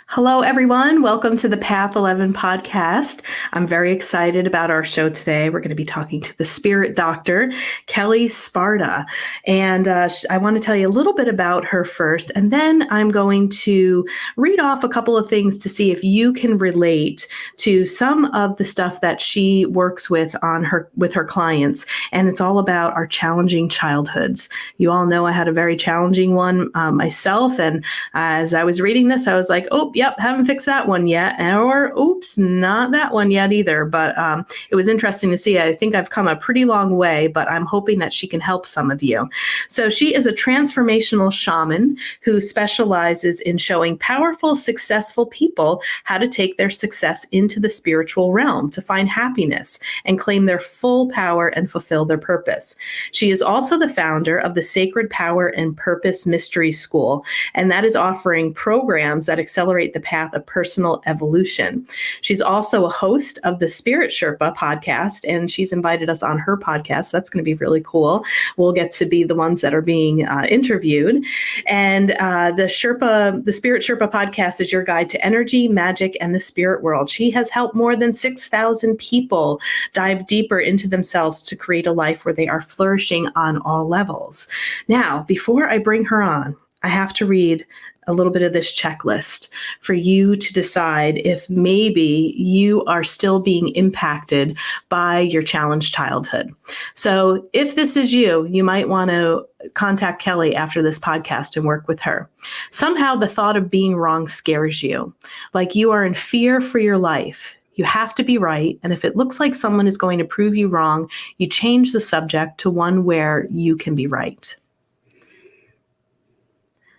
Hello, everyone. Welcome to the Path 11 podcast. I'm very excited about our show today. We're going to be talking to the spirit doctor, Kelle Sparta. And I want to tell you a little bit about her first, and then I'm going to read off a couple of things to see if you can relate to some of the stuff that she works with with her clients. And it's all about our challenging childhoods. You all know I had a very challenging one myself. And as I was reading this, I was like, oh, yep, haven't fixed that one yet. Or, oops, not that one yet either. But it was interesting to see. I think I've come a pretty long way, but I'm hoping that she can help some of you. So she is a transformational shaman who specializes in showing powerful, successful people how to take their success into the spiritual realm to find happiness and claim their full power and fulfill their purpose. She is also the founder of the Sacred Power and Purpose Mystery School, and that is offering programs that accelerate the path of personal evolution. She's also a host of the Spirit Sherpa Podcast, and she's invited us on her podcast. That's going to be really cool. We'll get to be the ones that are being interviewed. And the Spirit Sherpa Podcast is your guide to energy, magic, and the spirit world. She has helped more than 6,000 people dive deeper into themselves to create a life where they are flourishing on all levels. Now, before I bring her on, I have to read a little bit of this checklist for you to decide if maybe you are still being impacted by your challenged childhood. So if this is you, you might want to contact Kelle after this podcast and work with her. Somehow the thought of being wrong scares you, like you are in fear for your life. You have to be right. And if it looks like someone is going to prove you wrong, you change the subject to one where you can be right.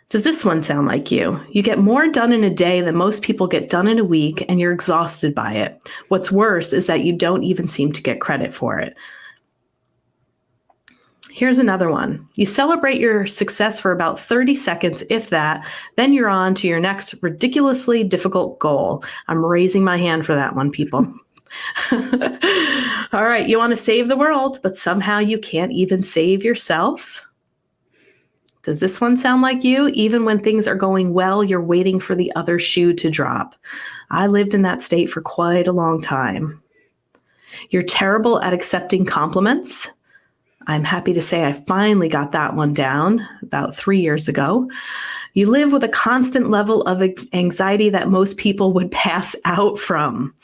Does this one sound like you? You get more done in a day than most people get done in a week, and you're exhausted by it. What's worse is that you don't even seem to get credit for it. Here's another one. You celebrate your success for about 30 seconds, if that, then you're on to your next ridiculously difficult goal. I'm raising my hand for that one, people. All right, you want to save the world, but somehow you can't even save yourself. Does this one sound like you? Even when things are going well, you're waiting for the other shoe to drop. I lived in that state for quite a long time. You're terrible at accepting compliments. I'm happy to say I finally got that one down about 3 years ago. You live with a constant level of anxiety that most people would pass out from.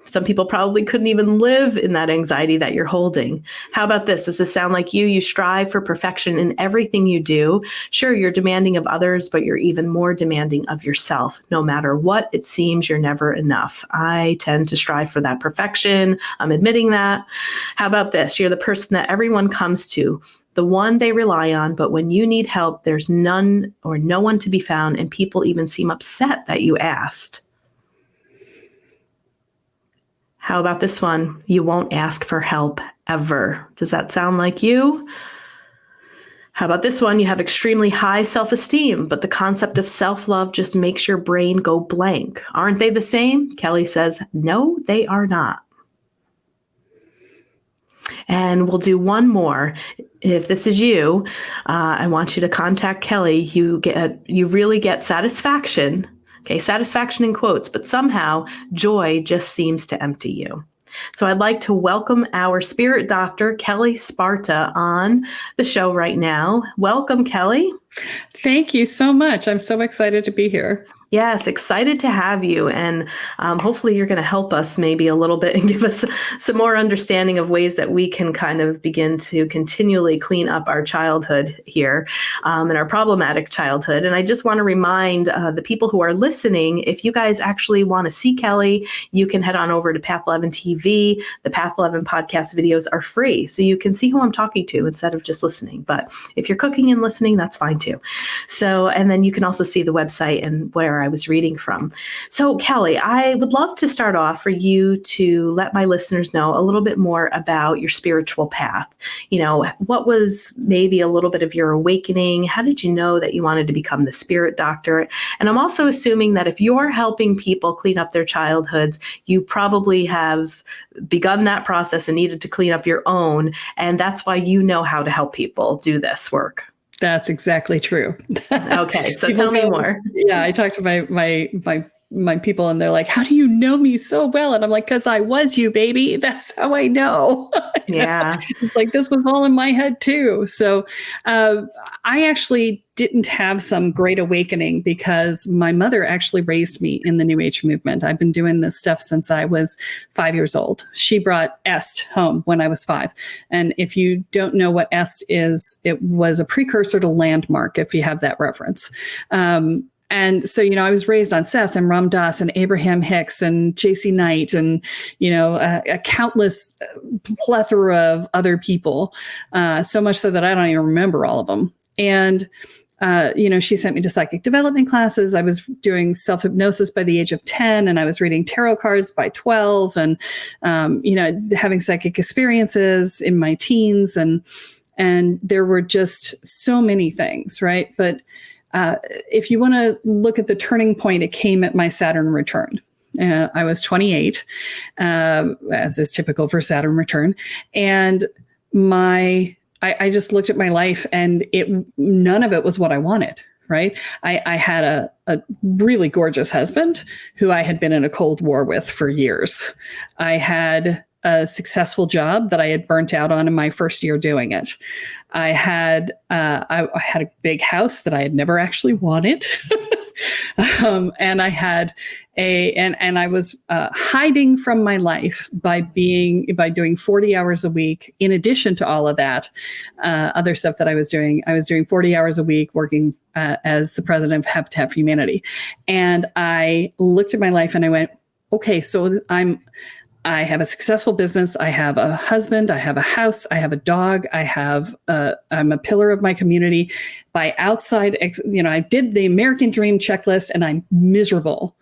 Some people probably couldn't even live in that anxiety that you're holding. How about this? Does this sound like you? You strive for perfection in everything you do. Sure, you're demanding of others, but you're even more demanding of yourself. No matter what, it seems you're never enough. I tend to strive for that perfection. I'm admitting that. How about this? You're the person that everyone comes to, the one they rely on, but when you need help, there's none or no one to be found, and people even seem upset that you asked. How about this one? You won't ask for help ever. Does that sound like you? How about this one? You have extremely high self-esteem, but the concept of self-love just makes your brain go blank. Aren't they the same? Kelle says, no, they are not. And we'll do one more. If this is you, I want you to contact Kelle. You really get satisfaction. Okay, satisfaction in quotes, but somehow joy just seems to empty you. So I'd like to welcome our spirit doctor, Kelle Sparta, on the show right now. Welcome, Kelle. Thank you so much. I'm so excited to be here. Yes, excited to have you. And hopefully you're going to help us maybe a little bit and give us some more understanding of ways that we can kind of begin to continually clean up our childhood here and our problematic childhood. And I just want to remind the people who are listening, if you guys actually want to see Kelle, you can head on over to Path 11 TV. The Path 11 podcast videos are free, so you can see who I'm talking to instead of just listening. But if you're cooking and listening, that's fine too. So, and then you can also see the website and where I was reading from. So Kelle, I would love to start off for you to let my listeners know a little bit more about your spiritual path. You know, what was maybe a little bit of your awakening? How did you know that you wanted to become the spirit doctor? And I'm also assuming that if you're helping people clean up their childhoods, you probably have begun that process and needed to clean up your own. And that's why you know how to help people do this work. That's exactly true. Okay, so People tell me go, more. yeah, I talk to my people and they're like, how do you know me so well? And I'm like, because I was you, baby. That's how I know. Yeah. It's like, this was all in my head too. So I actually didn't have some great awakening because my mother actually raised me in the New Age movement. I've been doing this stuff since I was 5 years old. She brought Est home when I was 5. And if you don't know what Est is, it was a precursor to Landmark, if you have that reference. And so, I was raised on Seth and Ram Dass and Abraham Hicks and J.C. Knight and, a countless plethora of other people, so much so that I don't even remember all of them. And, she sent me to psychic development classes. I was doing self-hypnosis by the age of 10, and I was reading tarot cards by 12 and, having psychic experiences in my teens. And there were just so many things, right? But if you want to look at the turning point, it came at my Saturn return. I was 28, as is typical for Saturn return. And I just looked at my life and none of it was what I wanted, right? I had a really gorgeous husband who I had been in a Cold War with for years. I had a successful job that I had burnt out on in my first year doing it. I had a big house that I had never actually wanted. And I had and I was hiding from my life by doing 40 hours a week. In addition to all of that, other stuff that I was doing 40 hours a week working as the president of Habitat for Humanity. And I looked at my life and I went, okay, so I have a successful business. I have a husband. I have a house. I have a dog. I'm a pillar of my community. By outside, I did the American Dream checklist and I'm miserable.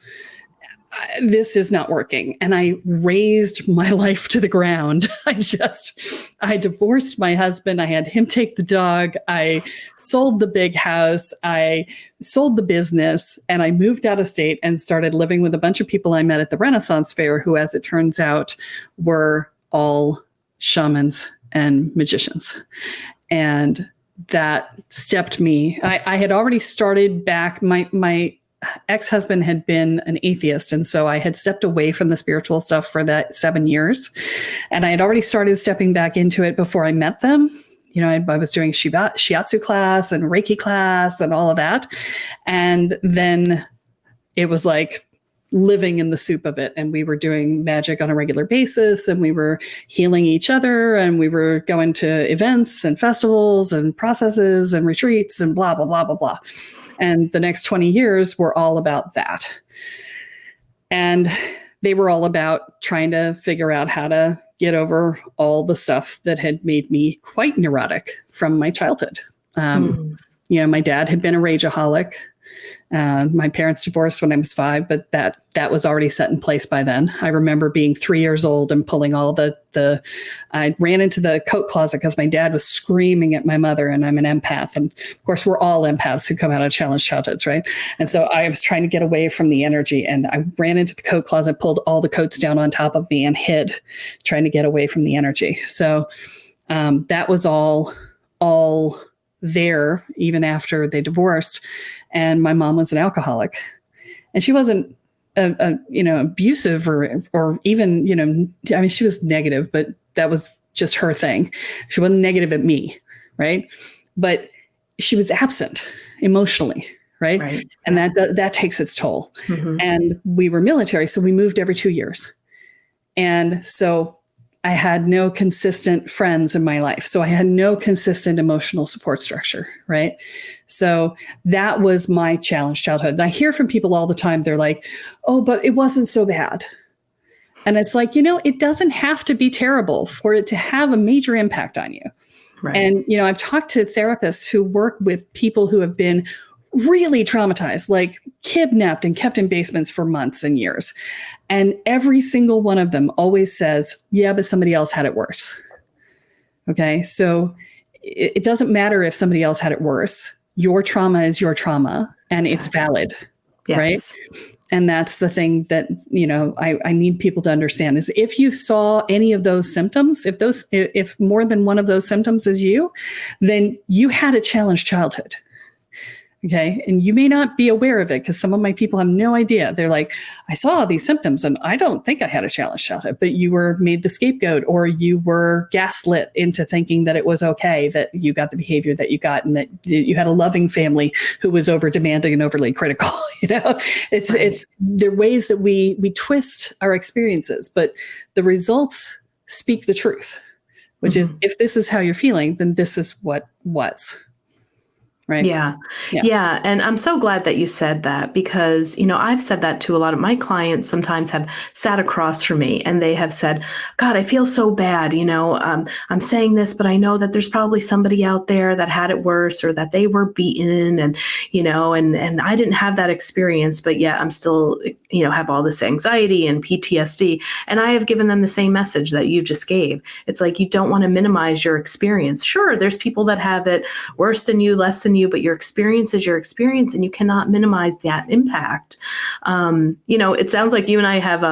This is not working. And I razed my life to the ground. I divorced my husband. I had him take the dog. I sold the big house. I sold the business and I moved out of state and started living with a bunch of people I met at the Renaissance Fair who, as it turns out, were all shamans and magicians. And that stepped me. I had already started back. My ex-husband had been an atheist. And so I had stepped away from the spiritual stuff for that 7 years. And I had already started stepping back into it before I met them. I was doing shiatsu class and Reiki class and all of that. And then it was like living in the soup of it. And we were doing magic on a regular basis and we were healing each other and we were going to events and festivals and processes and retreats and blah, blah, blah, blah, blah. And the next 20 years were all about that. And they were all about trying to figure out how to get over all the stuff that had made me quite neurotic from my childhood. My dad had been a rageaholic. My parents divorced when I was 5, but that was already set in place by then. I remember being 3 years old and pulling all I ran into the coat closet because my dad was screaming at my mother, and I'm an empath. And of course, we're all empaths who come out of challenged childhoods, right? And so I was trying to get away from the energy, and I ran into the coat closet, pulled all the coats down on top of me and hid, trying to get away from the energy. So that was all there even after they divorced. And my mom was an alcoholic, and she wasn't, abusive or even, she was negative, but that was just her thing. She wasn't negative at me. Right. But she was absent emotionally. Right. And that takes its toll. Mm-hmm. And we were military. So we moved every 2 years. And so I had no consistent friends in my life. So I had no consistent emotional support structure, right? So that was my challenged childhood. And I hear from people all the time, they're like, oh, but it wasn't so bad. And it's like, it doesn't have to be terrible for it to have a major impact on you. Right. And, I've talked to therapists who work with people who have been really traumatized, like kidnapped and kept in basements for months and years. And every single one of them always says, yeah, but somebody else had it worse. Okay. So it doesn't matter if somebody else had it worse. Your trauma is your trauma and It's valid. right? Yes. And that's the thing that, I need people to understand is if you saw any of those symptoms, if more than one of those symptoms is you, then you had a challenged childhood. Okay. And you may not be aware of it because some of my people have no idea. They're like, I saw these symptoms and I don't think I had a challenged childhood, but you were made the scapegoat or you were gaslit into thinking that it was okay that you got the behavior that you got and that you had a loving family who was over demanding and overly critical. It's there are ways that we twist our experiences, but the results speak the truth, which is if this is how you're feeling, then this is what was. Right. Yeah. And I'm so glad that you said that because, I've said that to a lot of my clients sometimes have sat across from me and they have said, God, I feel so bad. I'm saying this, but I know that there's probably somebody out there that had it worse or that they were beaten and I didn't have that experience, but yet I'm still, have all this anxiety and PTSD. And I have given them the same message that you just gave. It's like, you don't want to minimize your experience. Sure, there's people that have it worse than you, less than you, but your experience is your experience and you cannot minimize that impact. It sounds like you and I have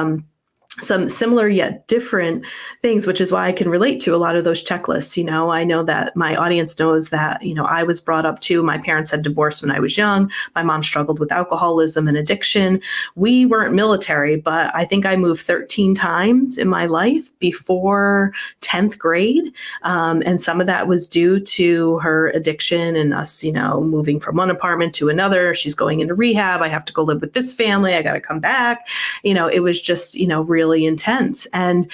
some similar yet different things, which is why I can relate to a lot of those checklists. I know that my audience knows that, I was brought up too. My parents had divorced when I was young. My mom struggled with alcoholism and addiction. We weren't military, but I think I moved 13 times in my life before 10th grade. And some of that was due to her addiction and us, moving from one apartment to another. She's going into rehab. I have to go live with this family. I got to come back. It was just, really intense. And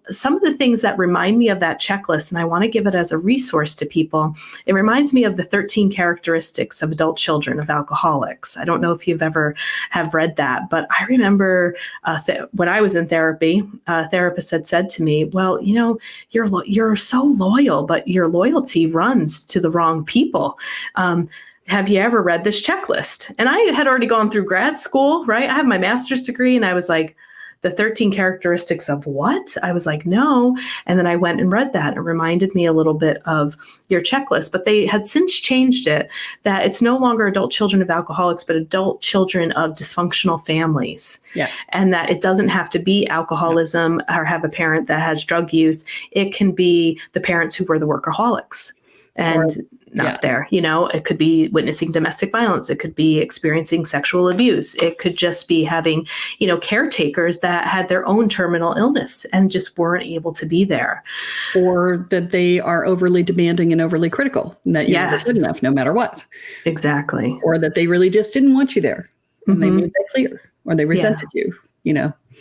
some of the things that remind me of that checklist, and I want to give it as a resource to people, it reminds me of the 13 characteristics of adult children of alcoholics. I don't know if you've ever have read that, but I remember when I was in therapy, a therapist had said to me, well, you're so loyal, but your loyalty runs to the wrong people. Have you ever read this checklist? And I had already gone through grad school, right? I have my master's degree and I was like, the 13 characteristics of what? I was like, no. And then I went and read that. It reminded me a little bit of your checklist, but they had since changed it that it's no longer adult children of alcoholics, but adult children of dysfunctional families. Yeah. And that it doesn't have to be alcoholism or have a parent that has drug use. It can be the parents who were the workaholics. And not there, it could be witnessing domestic violence. It could be experiencing sexual abuse. It could just be having, caretakers that had their own terminal illness and just weren't able to be there. Or that they are overly demanding and overly critical, and that you're not good enough no matter what. Exactly. Or that they really just didn't want you there and they made that clear, or they resented you,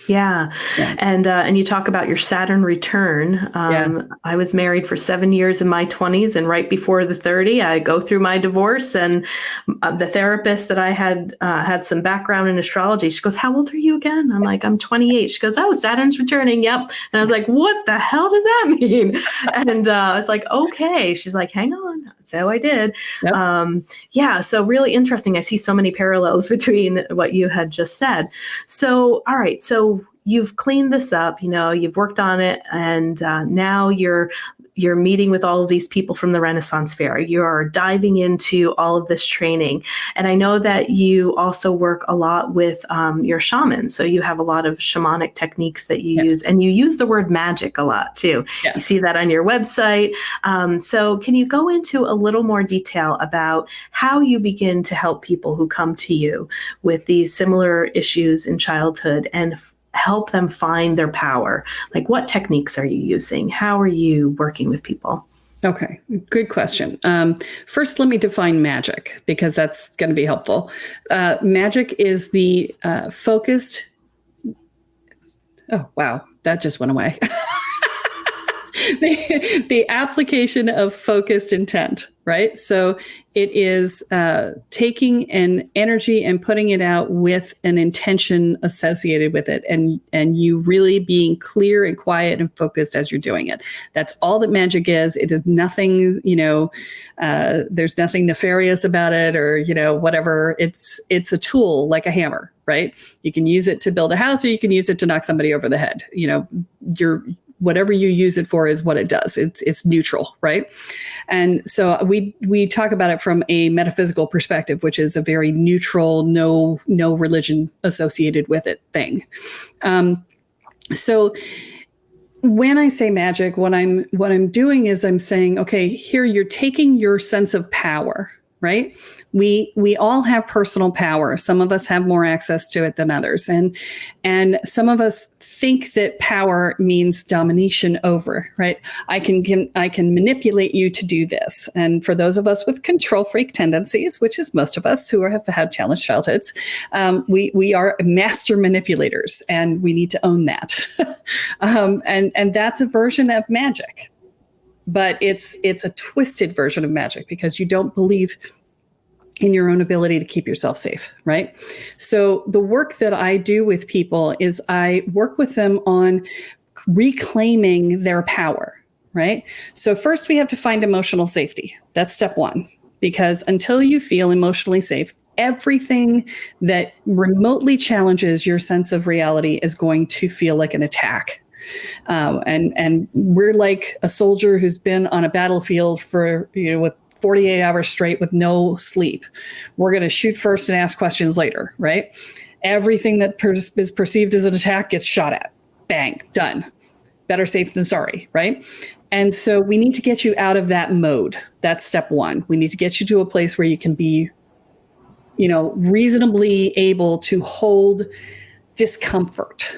Yeah. And you talk about your Saturn return. I was married for 7 years in my 20s, and right before the 30, I go through my divorce, and the therapist that I had some background in astrology. She goes, "How old are you again?" I'm like, "I'm 28." She goes, "Oh, Saturn's returning." Yep. And I was like, "What the hell does that mean?" And I was like, "Okay." She's like, "Hang on." That's how I did. Yep. So really interesting. I see so many parallels between what you had just said. So, all right. So you've cleaned this up, you've worked on it, and now you're meeting with all of these people from the Renaissance Fair. You're diving into all of this training. And I know that you also work a lot with your shaman. So you have a lot of shamanic techniques that you use, and you use the word magic a lot too. Yes. You see that on your website. So can you go into a little more detail about how you begin to help people who come to you with these similar issues in childhood and help them find their power? Like, what techniques are you using? How are you working with people? Okay, good question. First, let me define magic, because that's going to be helpful. Magic is the focused. Oh, wow. That just went away. The application of focused intent, right? So it is taking an energy and putting it out with an intention associated with it, and you really being clear and quiet and focused as you're doing it. That's all that magic is. It is nothing, there's nothing nefarious about it, or whatever. It's a tool like a hammer, right? You can use it to build a house, or you can use it to knock somebody over the head. You're whatever you use it for is what it does. It's neutral, right? And so we talk about it from a metaphysical perspective, which is a very neutral, no religion associated with it thing. So when I say magic, what I'm doing is I'm saying, okay, here you're taking your sense of power, right? We all have personal power. Some of us have more access to it than others. And some of us think that power means domination over, right? I can manipulate you to do this. And for those of us with control freak tendencies, which is most of us who have had challenged childhoods, we are master manipulators, and we need to own that. And that's a version of magic. But it's a twisted version of magic because you don't believe in your own ability to keep yourself safe, right? So the work that I do with people is I work with them on reclaiming their power, right? So first we have to find emotional safety. That's step one, because until you feel emotionally safe, everything that remotely challenges your sense of reality is going to feel like an attack. And we're like a soldier who's been on a battlefield for, with 48 hours straight with no sleep. We're going to shoot first and ask questions later, right? Everything that is perceived as an attack gets shot at. Bang, done. Better safe than sorry, right? And so we need to get you out of that mode. That's step one. We need to get you to a place where you can be, reasonably able to hold discomfort.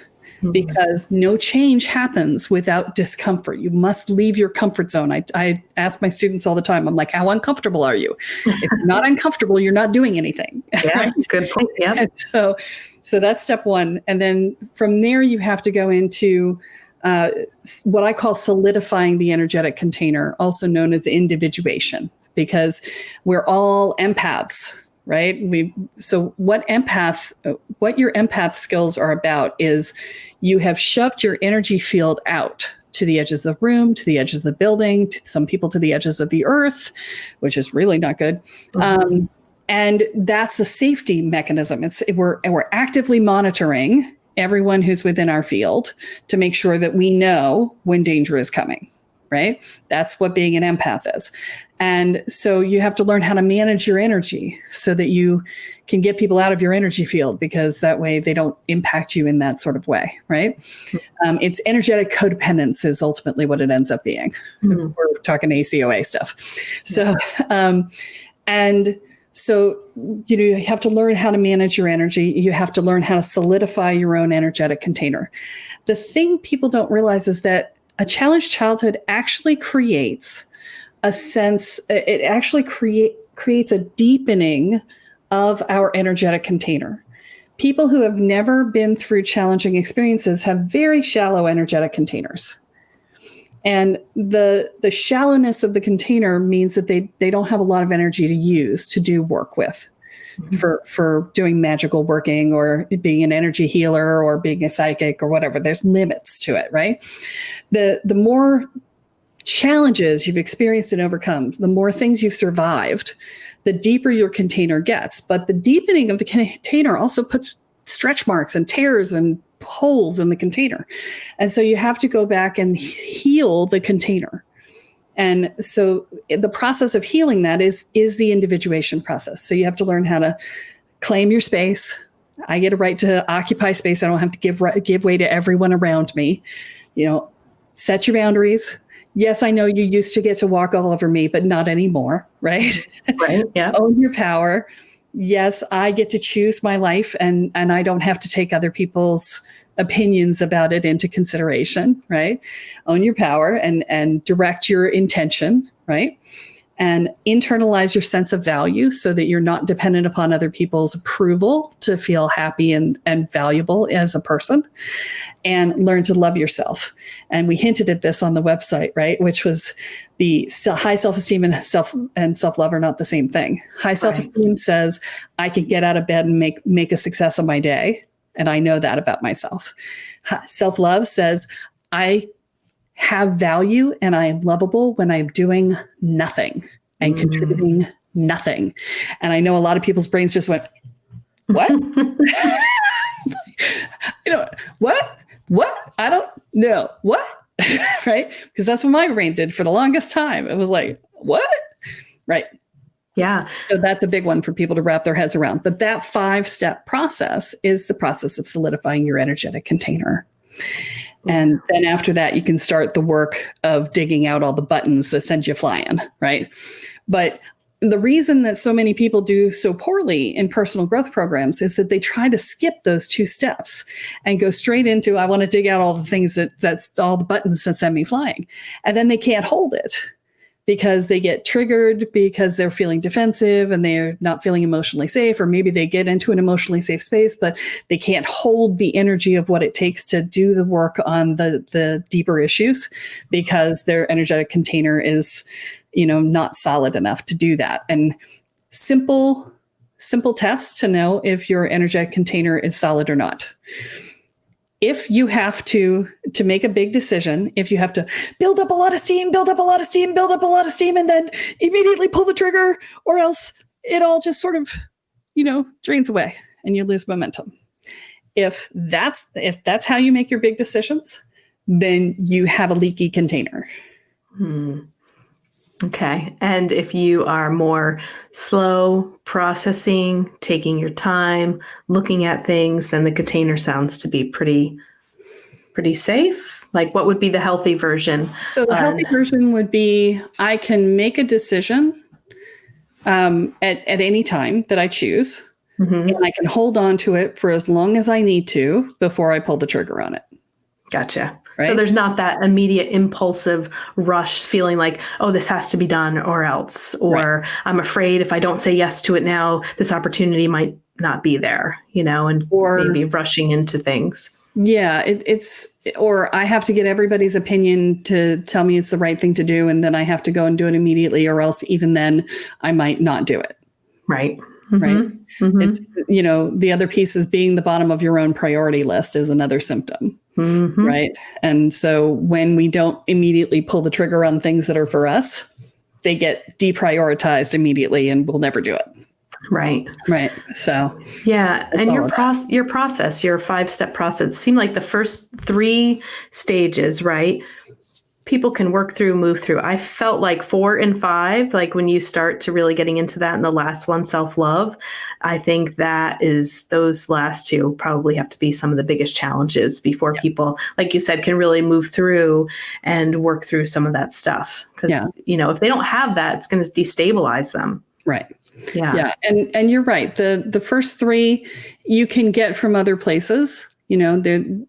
Because no change happens without discomfort. You must leave your comfort zone. I ask my students all the time, I'm like, how uncomfortable are you? If you're not uncomfortable, you're not doing anything. Yeah, right? Good point. Yeah. And so that's step one. And then from there, you have to go into what I call solidifying the energetic container, also known as individuation, because we're all empaths. Right. So what your empath skills are about is you have shoved your energy field out to the edges of the room, to the edges of the building, to some people to the edges of the earth, which is really not good. Mm-hmm. And that's a safety mechanism. We're actively monitoring everyone who's within our field to make sure that we know when danger is coming. Right? That's what being an empath is. And so you have to learn how to manage your energy so that you can get people out of your energy field, because that way they don't impact you in that sort of way, right? It's energetic codependence is ultimately what it ends up being. Mm-hmm. If we're talking ACOA stuff. So, and so, you have to learn how to manage your energy. You have to learn how to solidify your own energetic container. The thing people don't realize is that a challenged childhood actually creates a sense, it actually creates a deepening of our energetic container. People who have never been through challenging experiences have very shallow energetic containers. And the shallowness of the container means that they don't have a lot of energy to use to do work with. For doing magical working or being an energy healer or being a psychic or whatever. There's limits to it, right? The more challenges you've experienced and overcome, the more things you've survived, the deeper your container gets. But the deepening of the container also puts stretch marks and tears and holes in the container. And so you have to go back and heal the container. And so the process of healing that is the individuation process. So you have to learn how to claim your space. I get a right to occupy space. I don't have to give way to everyone around me. Set your boundaries. Yes, I know you used to get to walk all over me, but not anymore, right? Right. Yeah. Own your power. Yes, I get to choose my life, and I don't have to take other people's opinions about it into consideration, right? Own your power and direct your intention, right? And internalize your sense of value so that you're not dependent upon other people's approval to feel happy and valuable as a person, and learn to love yourself. And we hinted at this on the website, right? Which was the high self-esteem and self-love are not the same thing. High self-esteem says, I can get out of bed and make a success of my day. And I know that about myself. Self-love says, I have value and I am lovable when I'm doing nothing and contributing nothing. And I know a lot of people's brains just went, what? What? I don't know. What? right? Because that's what my brain did for the longest time. It was like, what? Right. Yeah. So that's a big one for people to wrap their heads around. But that 5-step process is the process of solidifying your energetic container. And then after that, you can start the work of digging out all the buttons that send you flying, right? But the reason that so many people do so poorly in personal growth programs is that they try to skip those 2 steps and go straight into, I want to dig out all the things that's all the buttons that send me flying. And then they can't hold it because they get triggered because they're feeling defensive and they're not feeling emotionally safe, or maybe they get into an emotionally safe space, but they can't hold the energy of what it takes to do the work on the deeper issues because their energetic container is, not solid enough to do that. And simple tests to know if your energetic container is solid or not. If you have to make a big decision, if you have to build up a lot of steam, and then immediately pull the trigger, or else it all just sort of, drains away and you lose momentum. If that's how you make your big decisions, then you have a leaky container. Okay. And if you are more slow processing, taking your time, looking at things, then the container sounds to be pretty safe. Like, what would be the healthy version? So the healthy version would be, I can make a decision at any time that I choose, and I can hold on to it for as long as I need to before I pull the trigger on it. Gotcha. Right? So there's not that immediate impulsive rush feeling like, oh, this has to be done or else, or I'm afraid if I don't say yes to it now, this opportunity might not be there, or maybe rushing into things. Yeah, or I have to get everybody's opinion to tell me it's the right thing to do, and then I have to go and do it immediately, or else even then I might not do it. Right. Right. It's, the other piece is being the bottom of your own priority list is another symptom. Right. And so when we don't immediately pull the trigger on things that are for us, they get deprioritized immediately and we'll never do it. Right. Right. So, yeah. And your process, your 5-step process seemed like the first 3 stages, right? People can work through, move through. I felt like 4 and 5, like when you start to really getting into that, and the last one, self-love, I think that is, those last 2 probably have to be some of the biggest challenges before people, like you said, can really move through and work through some of that stuff. Because, if they don't have that, it's going to destabilize them. Right. Yeah. Yeah. And you're right. The first 3 you can get from other places. Everything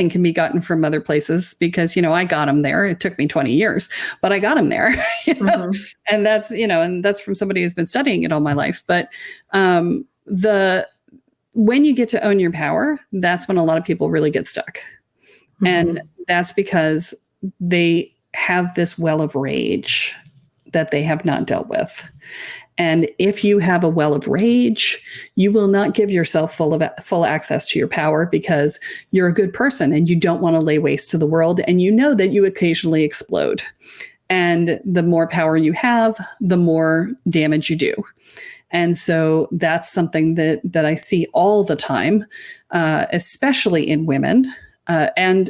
can be gotten from other places because, I got them there. It took me 20 years, but I got them there, and that's from somebody who's been studying it all my life. But when you get to own your power, that's when a lot of people really get stuck. And that's because they have this well of rage that they have not dealt with. And if you have a well of rage, you will not give yourself full access to your power because you're a good person and you don't want to lay waste to the world. And you know that you occasionally explode. And the more power you have, the more damage you do. And so that's something that I see all the time, especially in women. And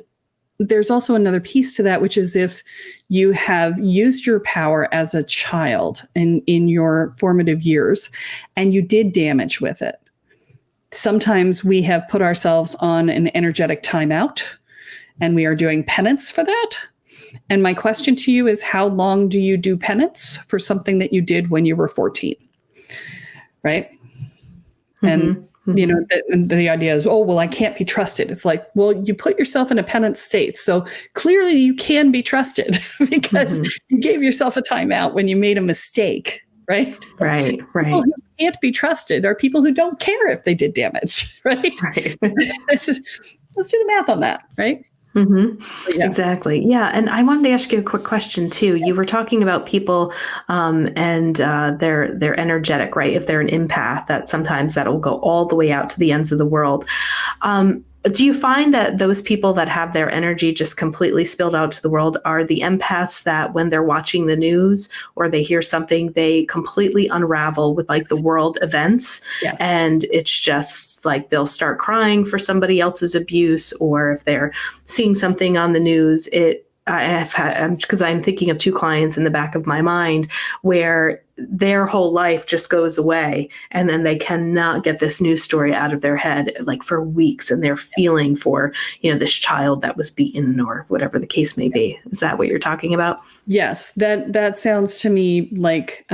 there's also another piece to that, which is if you have used your power as a child in your formative years and you did damage with it. Sometimes we have put ourselves on an energetic timeout and we are doing penance for that. And my question to you is, how long do you do penance for something that you did when you were 14? Right? And the idea is, oh, well, I can't be trusted. It's like, well, you put yourself in a penance state. So clearly you can be trusted because you gave yourself a timeout when you made a mistake, right? Right. People who can't be trusted are people who don't care if they did damage, right? Right. Let's do the math on that, right? Yeah. Exactly. Yeah. And I wanted to ask you a quick question too. You were talking about people and they're energetic, right? If they're an empath, that sometimes that'll go all the way out to the ends of the world. Do you find that those people that have their energy just completely spilled out to the world are the empaths that when they're watching the news or they hear something, they completely unravel with like the world events? Yes. And it's just like they'll start crying for somebody else's abuse, or if they're seeing something on the news, because I'm thinking of two clients in the back of my mind where their whole life just goes away and then they cannot get this news story out of their head like for weeks, and they're feeling for, this child that was beaten or whatever the case may be. Is that what you're talking about? Yes, that sounds to me like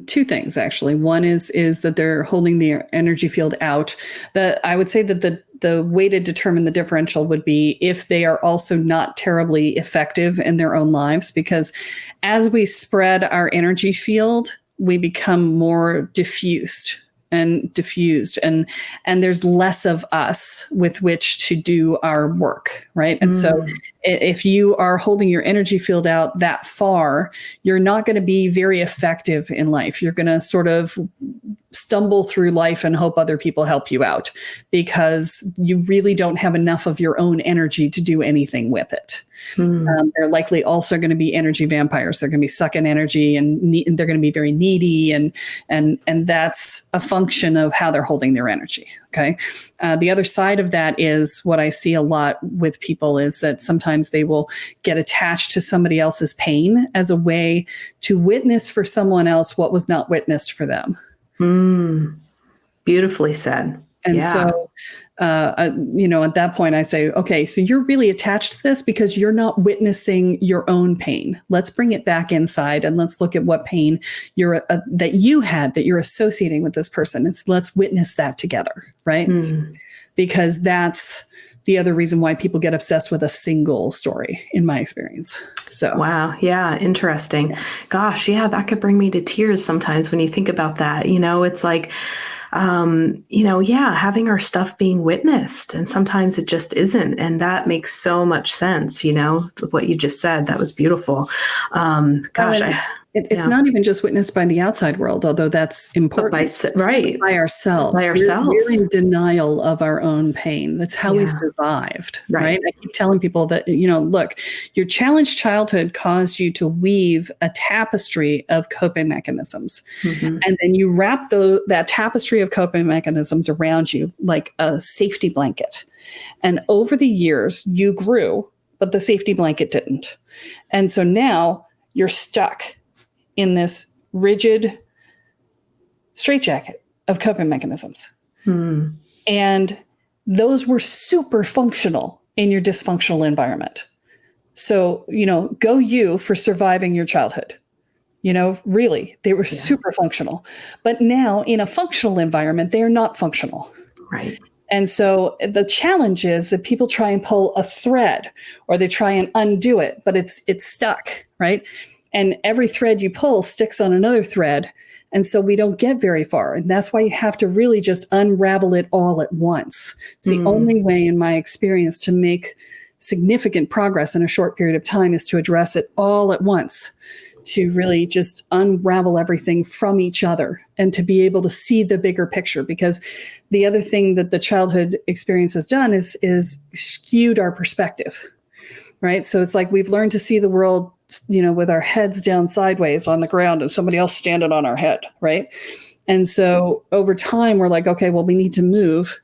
two things, actually. One is that they're holding their energy field out. That I would say that the way to determine the differential would be if they are also not terribly effective in their own lives, because as we spread our energy field, we become more diffused and there's less of us with which to do our work, right? And so if you are holding your energy field out that far, you're not going to be very effective in life. You're going to sort of stumble through life and hope other people help you out, because you really don't have enough of your own energy to do anything with it. They're likely also going to be energy vampires. They're going to be sucking energy, and they're going to be very needy, and that's a function of how they're holding their energy. Okay. The other side of that is what I see a lot with people is that sometimes they will get attached to somebody else's pain as a way to witness for someone else what was not witnessed for them. Beautifully said. And so, at that point I say, okay, so you're really attached to this because you're not witnessing your own pain. Let's bring it back inside and let's look at what pain that you had that you're associating with this person. Let's witness that together, right? Because that's the other reason why people get obsessed with a single story, in my experience. So, wow. Yeah. Interesting. Gosh. Yeah. That could bring me to tears sometimes when you think about that. It's like, having our stuff being witnessed, and sometimes it just isn't. And that makes so much sense. What you just said, that was beautiful. It's not even just witnessed by the outside world, although that's important. By ourselves. We're in denial of our own pain. That's how we survived, right? I keep telling people that, look, your challenged childhood caused you to weave a tapestry of coping mechanisms. And then you wrap that tapestry of coping mechanisms around you like a safety blanket. And over the years, you grew, but the safety blanket didn't. And so now you're stuck in this rigid straitjacket of coping mechanisms. And those were super functional in your dysfunctional environment. So, go you for surviving your childhood. Really, they were super functional. But now in a functional environment, they are not functional. Right. And so the challenge is that people try and pull a thread, or they try and undo it, but it's stuck, right? And every thread you pull sticks on another thread. And so we don't get very far. And that's why you have to really just unravel it all at once. It's the only way, in my experience, to make significant progress in a short period of time is to address it all at once, to really just unravel everything from each other and to be able to see the bigger picture. Because the other thing that the childhood experience has done is skewed our perspective, right? So it's like we've learned to see the world with our heads down sideways on the ground and somebody else standing on our head, right? And so over time, we're like, okay, well, we need to move.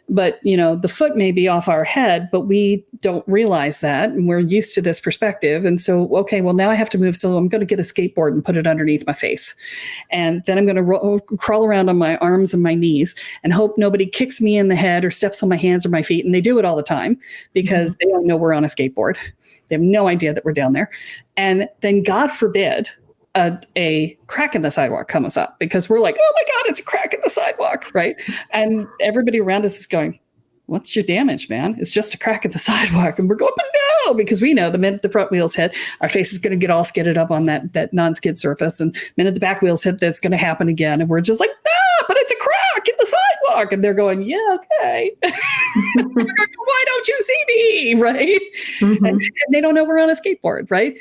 But, the foot may be off our head, but we don't realize that. And we're used to this perspective. And so, okay, well, now I have to move. So I'm going to get a skateboard and put it underneath my face. And then I'm going to crawl around on my arms and my knees and hope nobody kicks me in the head or steps on my hands or my feet. And they do it all the time because they don't know we're on a skateboard. They have no idea that we're down there. And then, God forbid, a crack in the sidewalk comes up because we're like, oh my God, it's a crack in the sidewalk, right? And everybody around us is going, what's your damage, man? It's just a crack in the sidewalk. And we're going, but no, because we know the minute the front wheels hit, our face is going to get all skidded up on that non-skid surface. And the minute the back wheels hit, that's going to happen again. And we're just like, but it's a crack in the sidewalk. And they're going, yeah, okay. Why don't you see me, right? And they don't know we're on a skateboard, right?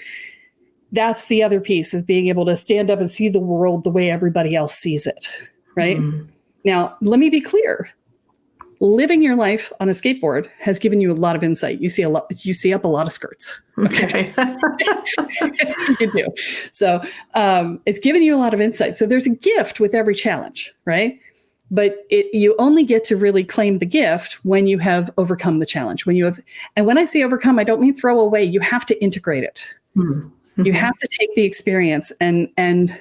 That's the other piece, is being able to stand up and see the world the way everybody else sees it, right? Now, let me be clear. living your life on a skateboard has given you a lot of insight. You see up a lot of skirts. Okay. You do. So it's given you a lot of insight. So there's a gift with every challenge, right? But you only get to really claim the gift when you have overcome the challenge. And when I say overcome, I don't mean throw away. You have to integrate it. Mm-hmm. You have to take the experience and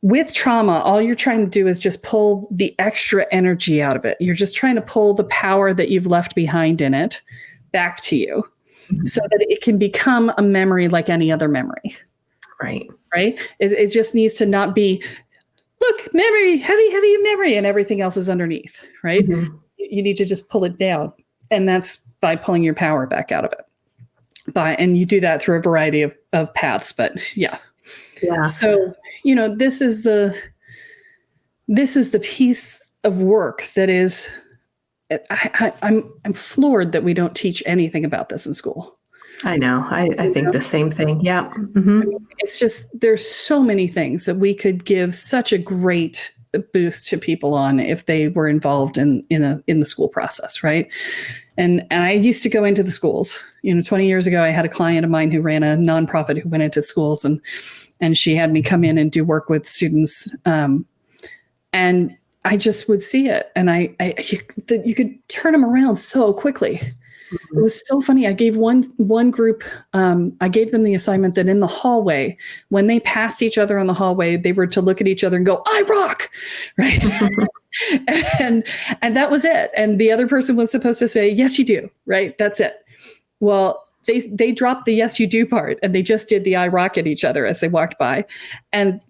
with trauma, all you're trying to do is just pull the extra energy out of it. You're just trying to pull the power that you've left behind in it back to you, so that it can become a memory like any other memory. Right. It just needs to not be, look, memory, heavy memory, and everything else is underneath, right? Mm-hmm. You need to just pull it down. And that's by pulling your power back out of it. And you do that through a variety of paths, but yeah. So, this is the piece of work that is, I'm floored that we don't teach anything about this in school. I know. I think the same thing. Yeah. Mm-hmm. It's just, there's so many things that we could give such a great boost to people on if they were involved in the school process. Right. And I used to go into the schools, 20 years ago, I had a client of mine who ran a nonprofit who went into schools and she had me come in and do work with students. And I just would see it. And you could turn them around so quickly. Mm-hmm. It was so funny. I gave one group, I gave them the assignment that in the hallway, when they passed each other in the hallway, they were to look at each other and go, "I rock," right? and that was it. And the other person was supposed to say, "Yes, you do," right? That's it. Well, they dropped the "yes, you do" part, and they just did the "I rock" at each other as they walked by. And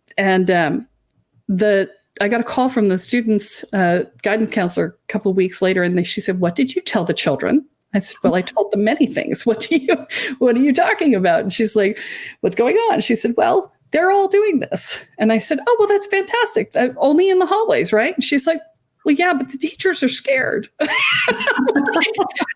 I got a call from the student's guidance counselor a couple of weeks later, and she said, "What did you tell the children?" I said, "Well, I told them many things. What are you talking about?" And she's like, "What's going on?" She said, "Well, they're all doing this." And I said, "Oh, well, that's fantastic. Only in the hallways, right?" And she's like, "Well, yeah, but the teachers are scared."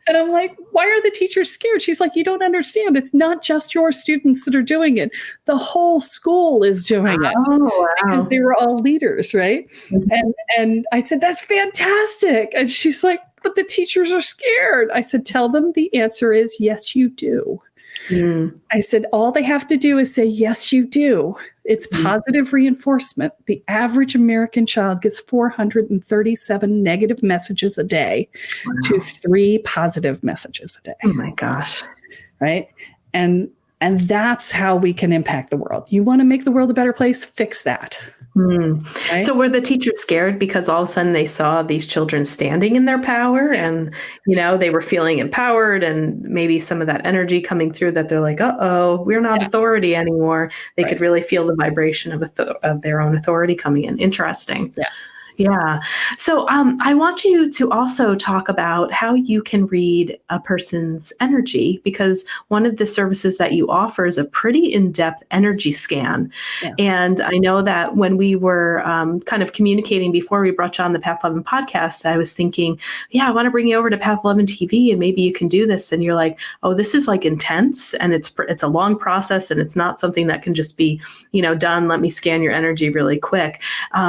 And I'm like, "Why are the teachers scared?" She's like, "You don't understand. It's not just your students that are doing it. The whole school is doing it." Oh, wow. Because they were all leaders, right? Mm-hmm. And I said, "That's fantastic." And she's like, "But the teachers are scared." I said, "Tell them the answer is yes, you do." Mm. I said, "All they have to do is say, yes, you do." It's positive reinforcement. The average American child gets 437 negative messages a day to 3 positive messages a day. Oh my gosh. Right? And that's how we can impact the world. You want to make the world a better place? Fix that. Right? So were the teachers scared because all of a sudden they saw these children standing in their power and, they were feeling empowered and maybe some of that energy coming through that they're like, uh-oh, we're not authority anymore. They could really feel the vibration of their own authority coming in. Interesting. Yeah. Yeah. So I want you to also talk about how you can read a person's energy, because one of the services that you offer is a pretty in-depth energy scan. Yeah. And I know that when we were kind of communicating before we brought you on the Path 11 podcast, I was thinking, I want to bring you over to Path 11 TV and maybe you can do this. And you're like, "Oh, this is like intense and it's a long process and it's not something that can just be, done. Let me scan your energy really quick."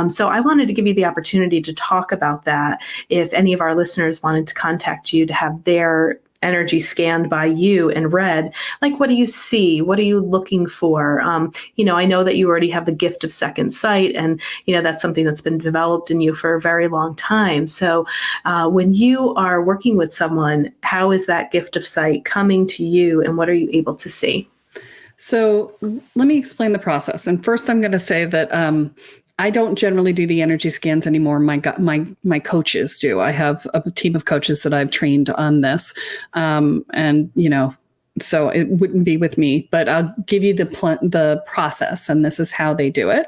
So I wanted to give you the opportunity to talk about that. If any of our listeners wanted to contact you to have their energy scanned by you and read, like, what do you see? What are you looking for? I know that you already have the gift of second sight, and that's something that's been developed in you for a very long time. So when you are working with someone, how is that gift of sight coming to you, and what are you able to see? So let me explain the process. And first, I'm going to say that I don't generally do the energy scans anymore. My coaches do. I have a team of coaches that I've trained on this, so it wouldn't be with me. But I'll give you the process, and this is how they do it.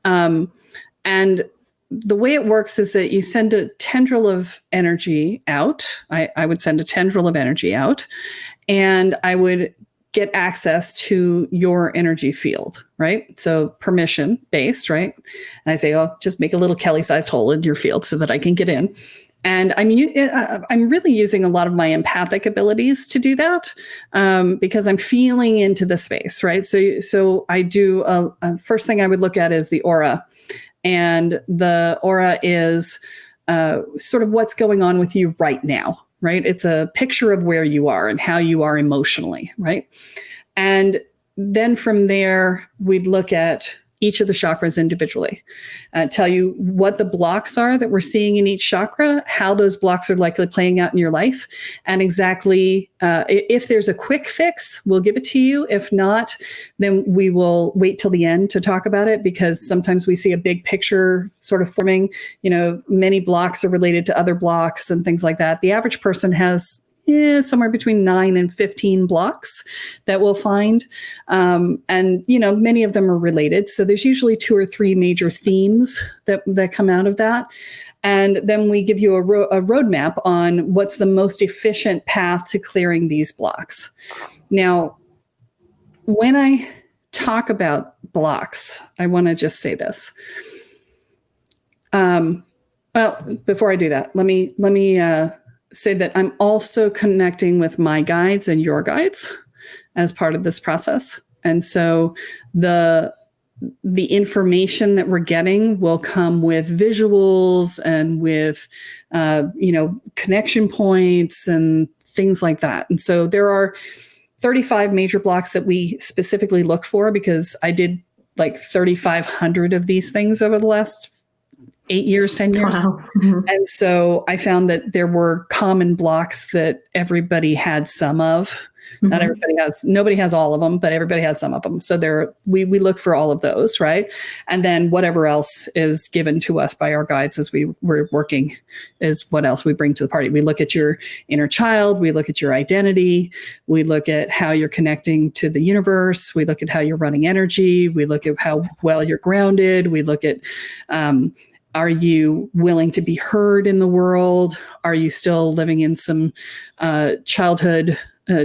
And the way it works is that you send a tendril of energy out. I would send a tendril of energy out, and I would get access to your energy field, right? So permission based, right? And I say, "Oh, just make a little Kelly-sized hole in your field so that I can get in." And I'm really using a lot of my empathic abilities to do that because I'm feeling into the space, right? So I do first thing I would look at is the aura, and the aura is sort of what's going on with you right now, right? It's a picture of where you are and how you are emotionally, right? And then from there, we'd look at each of the chakras individually, tell you what the blocks are that we're seeing in each chakra, how those blocks are likely playing out in your life, and exactly if there's a quick fix, we'll give it to you. If not, then we will wait till the end to talk about it, because sometimes we see a big picture sort of forming. Many blocks are related to other blocks and things like that. The average person has somewhere between 9 and 15 blocks that we'll find. And many of them are related. So there's usually 2 or 3 major themes that come out of that. And then we give you a roadmap on what's the most efficient path to clearing these blocks. Now, when I talk about blocks, I want to just say this. Well, before I do that, let me say that I'm also connecting with my guides and your guides as part of this process. And so the information that we're getting will come with visuals and with, connection points and things like that. And so there are 35 major blocks that we specifically look for, because I did like 3,500 of these things over the last 8 years, 10 years. Wow. Mm-hmm. And so I found that there were common blocks that everybody had some of. Mm-hmm. Nobody has all of them, but everybody has some of them. So we look for all of those, right? And then whatever else is given to us by our guides as we're working is what else we bring to the party. We look at your inner child, we look at your identity, we look at how you're connecting to the universe, we look at how you're running energy, we look at how well you're grounded, we look at are you willing to be heard in the world? Are you still living in some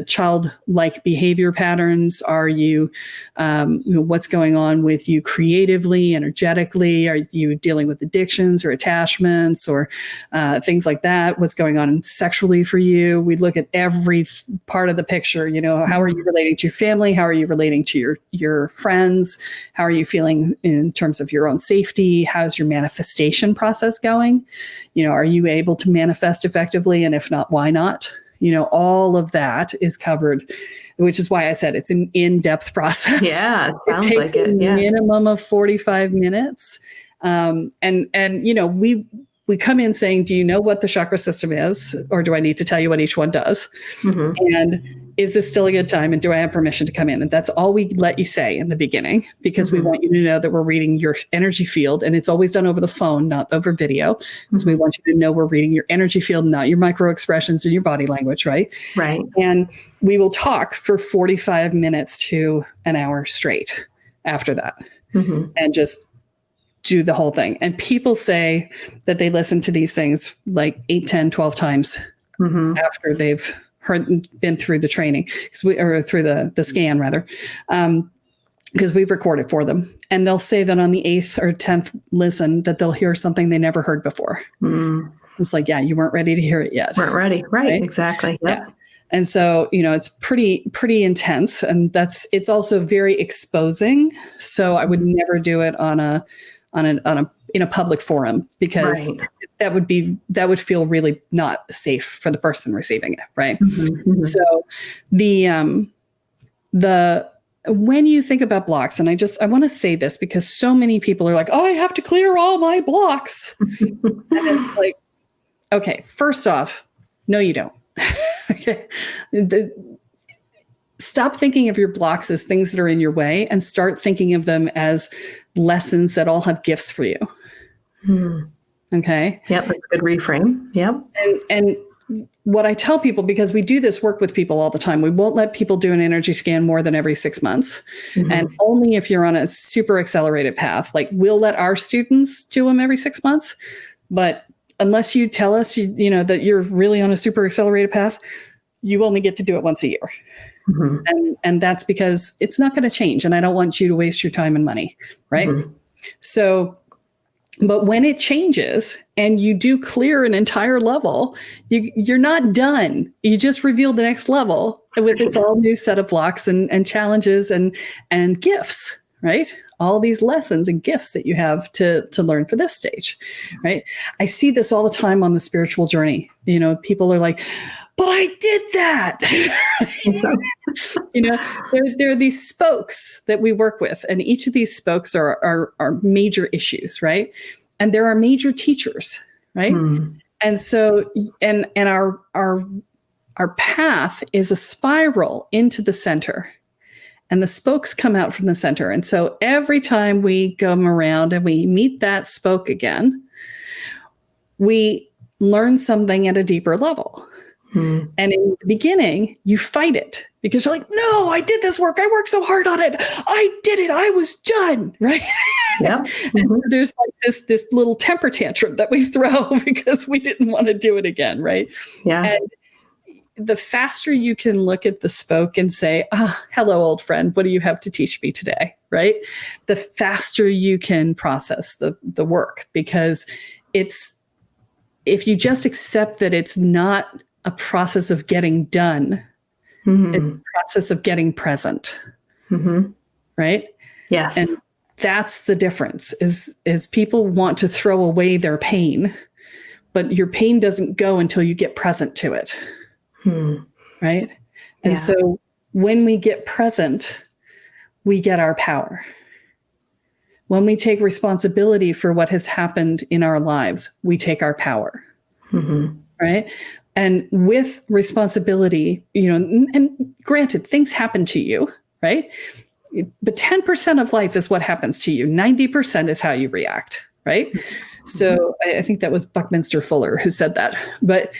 childlike behavior patterns? Are you, what's going on with you creatively, energetically? Are you dealing with addictions or attachments or things like that? What's going on sexually for you? We look at every part of the picture. How are you relating to your family? How are you relating to your friends? How are you feeling in terms of your own safety? How's your manifestation process going? Are you able to manifest effectively? And if not, why not? All of that is covered, which is why I said it's an in-depth process. Yeah, it sounds takes like it. Yeah. A minimum of 45 minutes. We come in saying, do you know what the chakra system is? Or do I need to tell you what each one does? Mm-hmm. And is this still a good time? And do I have permission to come in? And that's all we let you say in the beginning, because we want you to know that we're reading your energy field. And it's always done over the phone, not over video. Because we want you to know we're reading your energy field, not your micro expressions or your body language, right? Right. And we will talk for 45 minutes to an hour straight after that. Mm-hmm. And just do the whole thing. And people say that they listen to these things like 8, 10, 12 times after they've been through the training, or through the scan rather, because we've recorded for them. And they'll say that on the 8th or 10th listen that they'll hear something they never heard before. Mm. It's like, yeah, you weren't ready to hear it yet. Weren't ready. Right? Exactly. Yep. Yeah. And so, it's pretty intense, and it's also very exposing. So I would never do it in a public forum, because that would feel really not safe for the person receiving it. Right. Mm-hmm, mm-hmm. So when you think about blocks, and I want to say this because so many people are like, oh, I have to clear all my blocks. And it's like, okay, first off, no, you don't. Okay. Stop thinking of your blocks as things that are in your way, and start thinking of them as lessons that all have gifts for you. Okay. Yep. That's a good reframe. Yep. And what I tell people, because we do this work with people all the time, we won't let people do an energy scan more than every 6 months. Mm-hmm. And only if you're on a super accelerated path. Like, we'll let our students do them every 6 months, but unless you tell us, that you're really on a super accelerated path, you only get to do it once a year. Mm-hmm. And that's because it's not going to change. And I don't want you to waste your time and money. Right. Mm-hmm. So, but when it changes and you do clear an entire level, you're not done. You just revealed the next level with its all new set of blocks and challenges and gifts. right? All these lessons and gifts that you have to learn for this stage, right? I see this all the time on the spiritual journey. People are like, but I did that. There are these spokes that we work with, and each of these spokes are major issues, right? And there are major teachers, right? And so, and our path is a spiral into the center, and the spokes come out from the center. And so every time we come around and we meet that spoke again, we learn something at a deeper level. And in the beginning, you fight it because you're like, no, I did this work. I worked so hard on it. I did it. I was done. Right. Yeah. And there's like this little temper tantrum that we throw because we didn't want to do it again. Right. Yeah. And the faster you can look at the spoke and say, hello, old friend, what do you have to teach me today? Right. The faster you can process the work, because if you just accept that it's not a process of getting done, it's a process of getting present. Right. Yes. And that's the difference is people want to throw away their pain, but your pain doesn't go until you get present to it. Right. And so when we get present, we get our power. When we take responsibility for what has happened in our lives, we take our power. Right. And with responsibility, and granted, things happen to you, right? But 10% of life is what happens to you. 90% is how you react, right? So I think that was Buckminster Fuller who said that, but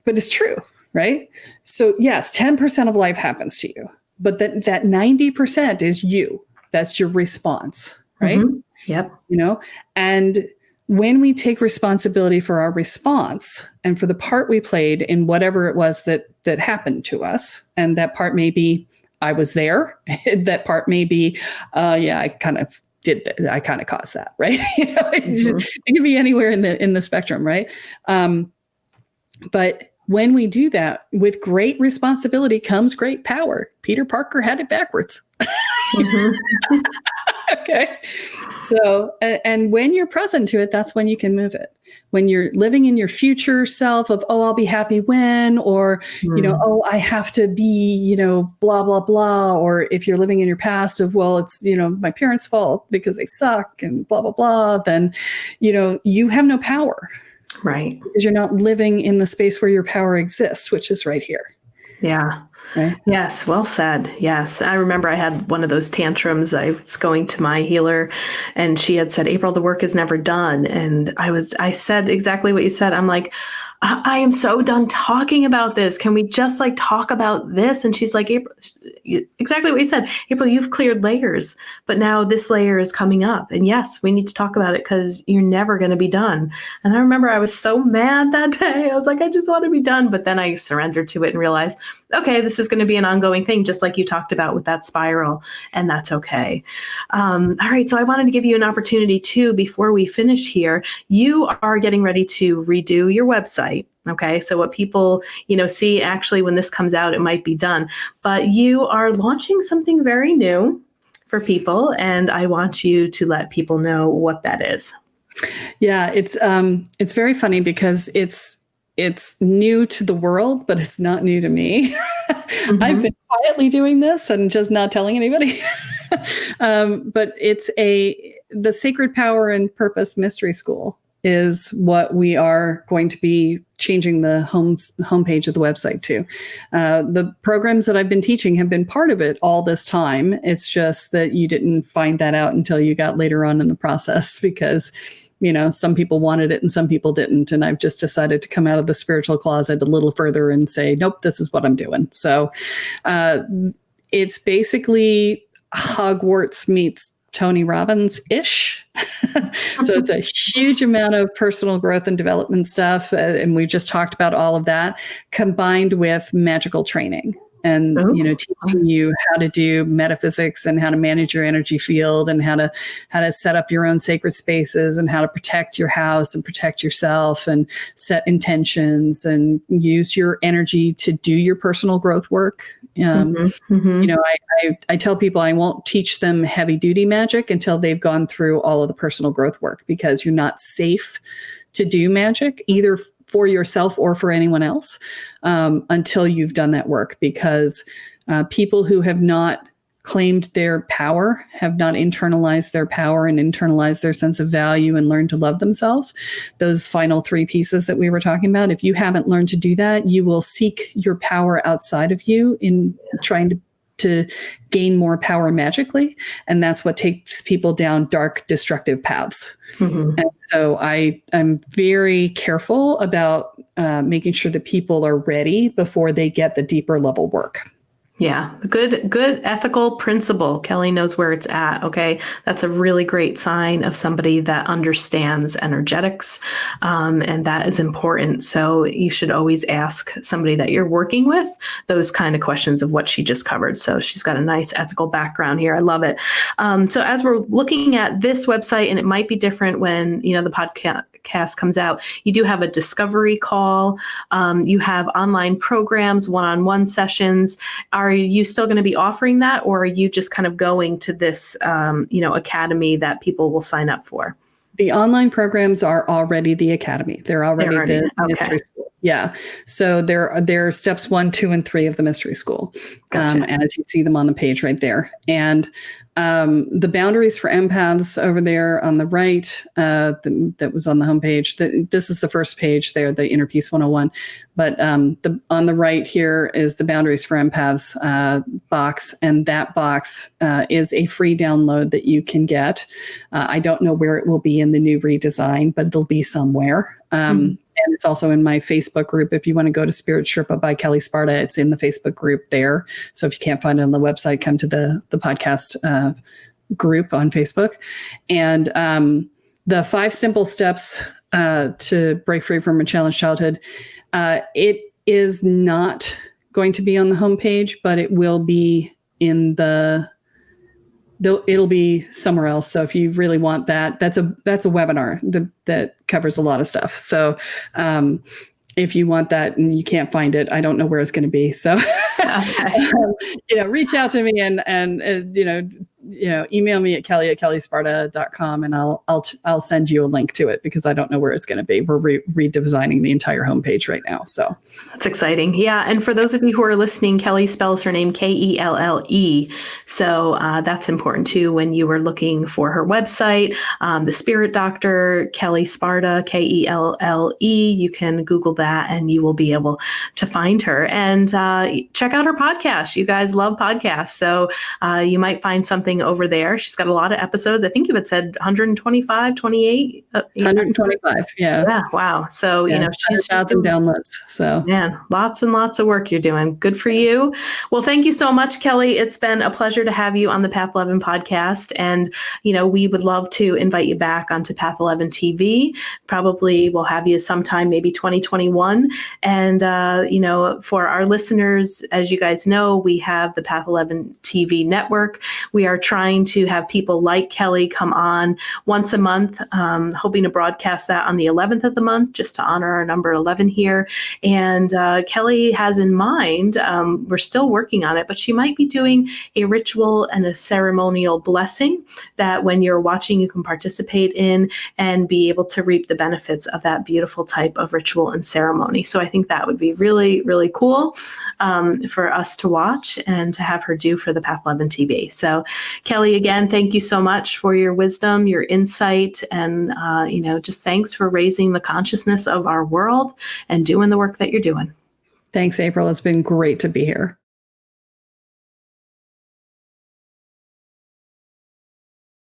it's true, right? So yes, 10% of life happens to you, but that 90% is you. That's your response, right? Yep. And when we take responsibility for our response and for the part we played in whatever it was that happened to us, and that part may be, I was there. That part may be, I kind of did that. I kind of caused that, right? It can be anywhere in the spectrum, right? But when we do that, with great responsibility comes great power. Peter Parker had it backwards. Okay. So, and when you're present to it, that's when you can move it. When you're living in your future self of, I'll be happy when, or, I have to be, blah, blah, blah. Or if you're living in your past of, well, it's, my parents' fault because they suck and blah, blah, blah, then, you have no power. Right. Because you're not living in the space where your power exists, which is right here. Yeah. Right. Yes. Well said. Yes. I remember I had one of those tantrums. I was going to my healer and she had said, April, the work is never done. And I said exactly what you said. I'm like, I am so done talking about this. Can we just talk about this? And she's like, April, exactly what you said. April, you've cleared layers, but now this layer is coming up. And yes, we need to talk about it because you're never going to be done. And I remember I was so mad that day. I was like, I just want to be done. But then I surrendered to it and realized, okay, this is going to be an ongoing thing, just like you talked about with that spiral. And that's okay. All right. So I wanted to give you an opportunity too, before we finish here. You are getting ready to redo your website. Okay. So what people, see, actually, when this comes out, it might be done, but you are launching something very new for people. And I want you to let people know what that is. Yeah, it's very funny because it's new to the world, but it's not new to me. I've been quietly doing this and just not telling anybody. But it's the Sacred Power and Purpose Mystery School is what we are going to be changing the homepage of the website to. The programs that I've been teaching have been part of it all this time. It's just that you didn't find that out until you got later on in the process because, some people wanted it and some people didn't. And I've just decided to come out of the spiritual closet a little further and say, nope, this is what I'm doing. So it's basically Hogwarts meets Tony Robbins-ish. So it's a huge amount of personal growth and development stuff. And we just talked about all of that combined with magical training. and Oh. teaching you how to do metaphysics and how to manage your energy field and how to set up your own sacred spaces and how to protect your house and protect yourself and set intentions and use your energy to do your personal growth work. I tell people I won't teach them heavy duty magic until they've gone through all of the personal growth work, because you're not safe to do magic either for yourself or for anyone else until you've done that work, because people who have not claimed their power, have not internalized their power and internalized their sense of value and learned to love themselves, those final 3 pieces that we were talking about, if you haven't learned to do that, you will seek your power outside of you in trying to gain more power magically. And that's what takes people down dark, destructive paths. Mm-hmm. And so I'm very careful about making sure that people are ready before they get the deeper level work. Yeah. Good ethical principle. Kelle knows where it's at. Okay. That's a really great sign of somebody that understands energetics. And that is important. So you should always ask somebody that you're working with those kind of questions of what she just covered. So she's got a nice ethical background here. I love it. So as we're looking at this website, and it might be different when, the podcast comes out, you do have a discovery call. You have online programs, one-on-one sessions. Are you still going to be offering that, or are you just kind of going to this, academy that people will sign up for? The online programs are already the academy. They're already the mystery school. Yeah. So they're steps 1, 2, and 3 of the mystery school. Gotcha. As you see them on the page right there. And the boundaries for empaths over there on the right, that was on the homepage. This is the first page there, the Inner Peace 101. But on the right here is the boundaries for empaths box. And that box is a free download that you can get. I don't know where it will be in the new redesign, but it'll be somewhere. And it's also in my Facebook group. If you want to go to Spirit Sherpa by Kelle Sparta, it's in the Facebook group there. So if you can't find it on the website, come to the podcast group on Facebook. And the 5 simple steps to break free from a challenged childhood, it is not going to be on the homepage, but it will be it'll be somewhere else. So if you really want that, that's a webinar that covers a lot of stuff. So if you want that and you can't find it, I don't know where it's going to be. So reach out to me and email me at Kelle@kellesparta.com, and I'll send you a link to it, because I don't know where it's going to be. We're redesigning the entire homepage right now. So that's exciting. Yeah. And for those of you who are listening, Kelle spells her name Kelle. So that's important too when you were looking for her website, the Spirit Doctor, Kelle Sparta, Kelle. You can Google that and you will be able to find her, and check out her podcast. You guys love podcasts. So you might find something over there. She's got a lot of episodes. I think you had said 125, 28. 125. Yeah. Yeah. Wow. So, she's 1,000 downloads. So man, lots and lots of work you're doing. Good for you. Well, thank you so much, Kelle. It's been a pleasure to have you on the Path 11 podcast. And, we would love to invite you back onto Path 11 TV. Probably we'll have you sometime, maybe 2021. And, for our listeners, as you guys know, we have the Path 11 TV network. We are trying to have people like Kelle come on once a month, hoping to broadcast that on the 11th of the month, just to honor our number 11 here. And Kelle has in mind, we're still working on it, but she might be doing a ritual and a ceremonial blessing that when you're watching, you can participate in and be able to reap the benefits of that beautiful type of ritual and ceremony. So I think that would be really, really cool for us to watch and to have her do for the Path 11 TV. So Kelle, again, thank you so much for your wisdom, your insight, and, just thanks for raising the consciousness of our world and doing the work that you're doing. Thanks, April. It's been great to be here.